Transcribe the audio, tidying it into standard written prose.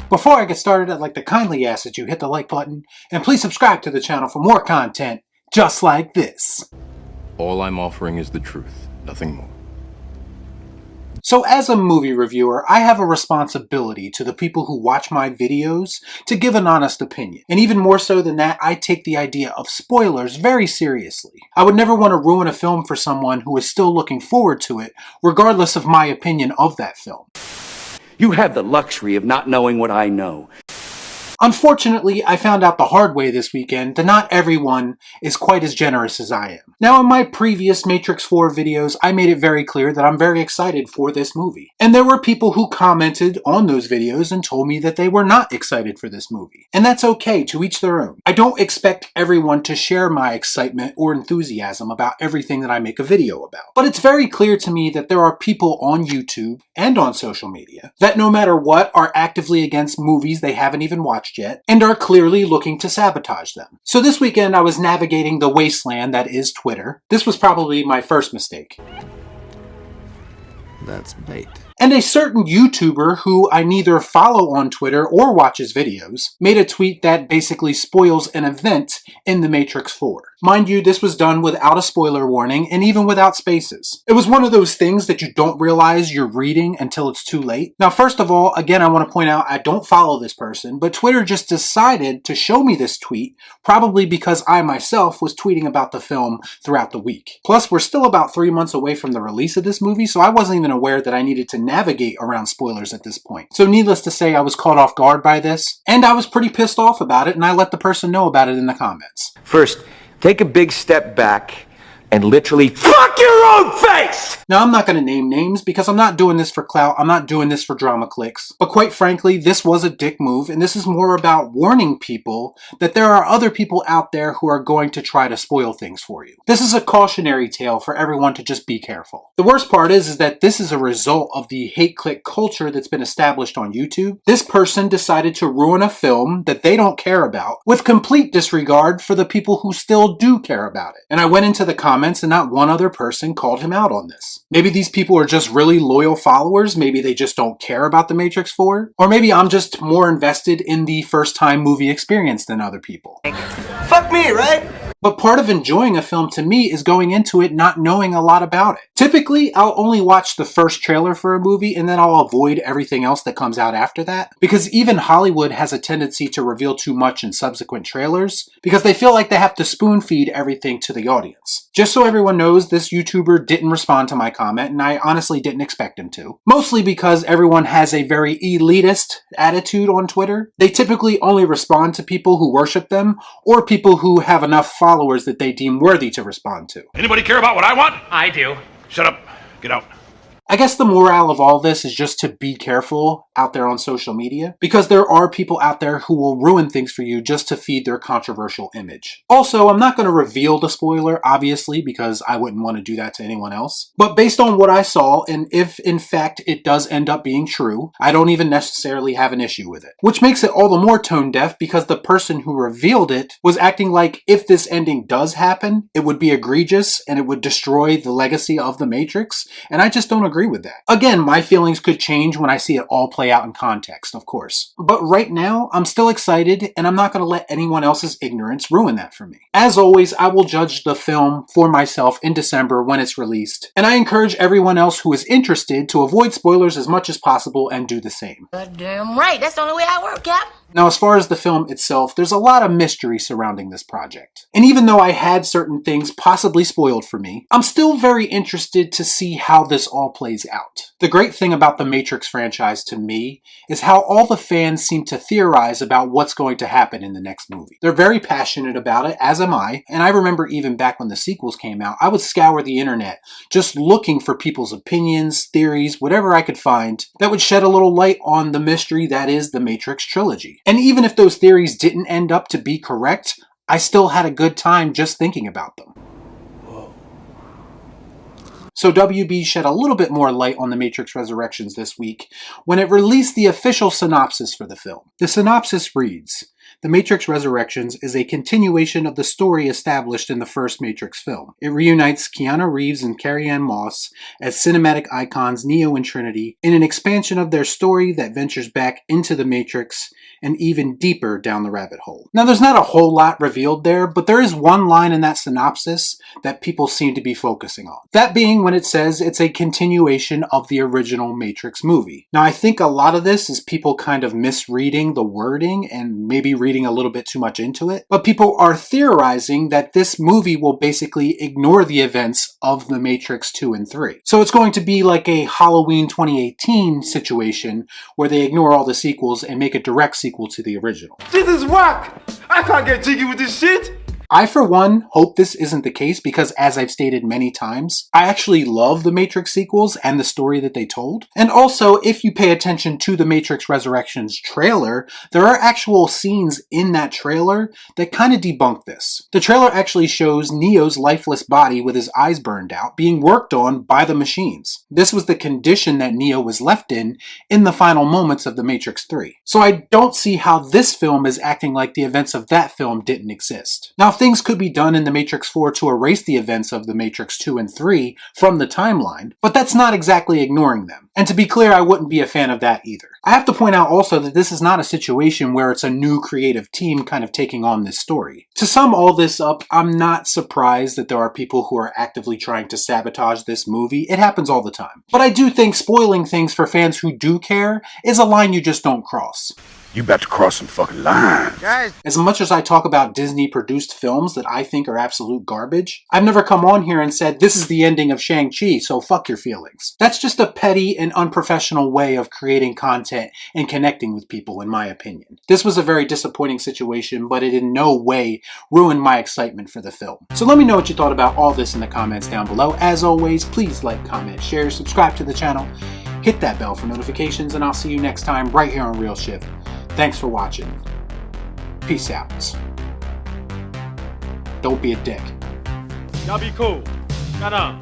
Before I get started, I'd like to kindly ask that you hit the like button and please subscribe to the channel for more content just like this. All I'm offering is the truth, nothing more. So as a movie reviewer, I have a responsibility to the people who watch my videos to give an honest opinion. And even more so than that, I take the idea of spoilers very seriously. I would never want to ruin a film for someone who is still looking forward to it, regardless of my opinion of that film. You have the luxury of not knowing what I know. Unfortunately, I found out the hard way this weekend that not everyone is quite as generous as I am. Now, in my previous Matrix 4 videos, I made it very clear that I'm very excited for this movie. And there were people who commented on those videos and told me that they were not excited for this movie. And that's okay, to each their own. I don't expect everyone to share my excitement or enthusiasm about everything that I make a video about. But it's very clear to me that there are people on YouTube and on social media that no matter what are actively against movies they haven't even watched yet, and are clearly looking to sabotage them. So this weekend I was navigating the wasteland that is Twitter. This was probably my first mistake. That's bait. And a certain YouTuber who I neither follow on Twitter or watches videos made a tweet that basically spoils an event in The Matrix 4. Mind you, this was done without a spoiler warning and even without spaces. It was one of those things that you don't realize you're reading until it's too late. Now, first of all, again, I want to point out I don't follow this person, but Twitter just decided to show me this tweet, probably because I myself was tweeting about the film throughout the week. Plus, we're still about 3 months away from the release of this movie, so I wasn't even aware that I needed to navigate around spoilers at this point. So needless to say, I was caught off guard by this, and I was pretty pissed off about it, and I let the person know about it in the comments. First, take a big step back and literally fuck your own face! Now, I'm not going to name names because I'm not doing this for clout, I'm not doing this for drama clicks. But quite frankly, this was a dick move, and this is more about warning people that there are other people out there who are going to try to spoil things for you. This is a cautionary tale for everyone to just be careful. The worst part is that this is a result of the hate click culture that's been established on YouTube. This person decided to ruin a film that they don't care about with complete disregard for the people who still do care about it. And I went into the comments and not one other person called him out on this. Maybe these people are just really loyal followers, maybe they just don't care about The Matrix 4, or maybe I'm just more invested in the first time movie experience than other people. Fuck me, right? But part of enjoying a film to me is going into it not knowing a lot about it. Typically, I'll only watch the first trailer for a movie and then I'll avoid everything else that comes out after that. Because even Hollywood has a tendency to reveal too much in subsequent trailers because they feel like they have to spoon feed everything to the audience. Just so everyone knows, this YouTuber didn't respond to my comment and I honestly didn't expect him to. Mostly because everyone has a very elitist attitude on Twitter. They typically only respond to people who worship them or people who have enough followers that they deem worthy to respond to. Anybody care about what I want? I do. Shut up. Get out. I guess the morale of all this is just to be careful out there on social media because there are people out there who will ruin things for you just to feed their controversial image. Also, I'm not going to reveal the spoiler, obviously, because I wouldn't want to do that to anyone else. But based on what I saw, and if in fact it does end up being true, I don't even necessarily have an issue with it. Which makes it all the more tone deaf because the person who revealed it was acting like if this ending does happen, it would be egregious and it would destroy the legacy of The Matrix, and I just don't agree with that. Again, my feelings could change when I see it all play out in context, of course. But right now, I'm still excited, and I'm not going to let anyone else's ignorance ruin that for me. As always, I will judge the film for myself in December when it's released, and I encourage everyone else who is interested to avoid spoilers as much as possible and do the same. Damn right, that's the only way I work, Cap. Now, as far as the film itself, there's a lot of mystery surrounding this project. And even though I had certain things possibly spoiled for me, I'm still very interested to see how this all plays out. The great thing about the Matrix franchise to me is how all the fans seem to theorize about what's going to happen in the next movie. They're very passionate about it, as am I, and I remember even back when the sequels came out, I would scour the internet just looking for people's opinions, theories, whatever I could find that would shed a little light on the mystery that is the Matrix trilogy. And even if those theories didn't end up to be correct, I still had a good time just thinking about them. So WB shed a little bit more light on The Matrix Resurrections this week when it released the official synopsis for the film. The synopsis reads, The Matrix Resurrections is a continuation of the story established in the first Matrix film. It reunites Keanu Reeves and Carrie-Anne Moss as cinematic icons Neo and Trinity in an expansion of their story that ventures back into the Matrix and even deeper down the rabbit hole. Now, there's not a whole lot revealed there, but there is one line in that synopsis that people seem to be focusing on. That being when it says it's a continuation of the original Matrix movie. Now, I think a lot of this is people kind of misreading the wording and maybe reading a little bit too much into it, but people are theorizing that this movie will basically ignore the events of the Matrix 2 and 3. So it's going to be like a Halloween 2018 situation where they ignore all the sequels and make a direct sequel to the original. This is whack! I can't get jiggy with this shit! I, for one, hope this isn't the case because, as I've stated many times, I actually love the Matrix sequels and the story that they told. And also, if you pay attention to the Matrix Resurrections trailer, there are actual scenes in that trailer that kind of debunk this. The trailer actually shows Neo's lifeless body with his eyes burned out being worked on by the machines. This was the condition that Neo was left in the final moments of the Matrix 3. So I don't see how this film is acting like the events of that film didn't exist. Now, things could be done in The Matrix 4 to erase the events of The Matrix 2 and 3 from the timeline, but that's not exactly ignoring them. And to be clear, I wouldn't be a fan of that either. I have to point out also that this is not a situation where it's a new creative team kind of taking on this story. To sum all this up, I'm not surprised that there are people who are actively trying to sabotage this movie. It happens all the time. But I do think spoiling things for fans who do care is a line you just don't cross. You about to cross some fucking lines. Guys, As much as I talk about Disney-produced films that I think are absolute garbage, I've never come on here and said, this is the ending of Shang-Chi, so fuck your feelings. That's just a petty and unprofessional way of creating content and connecting with people, in my opinion. This was a very disappointing situation, but it in no way ruined my excitement for the film. So let me know what you thought about all this in the comments down below. As always, please like, comment, share, subscribe to the channel, hit that bell for notifications, and I'll see you next time right here on Real Shift. Thanks for watching. Peace out. Don't be a dick. Y'all be cool. Shut up.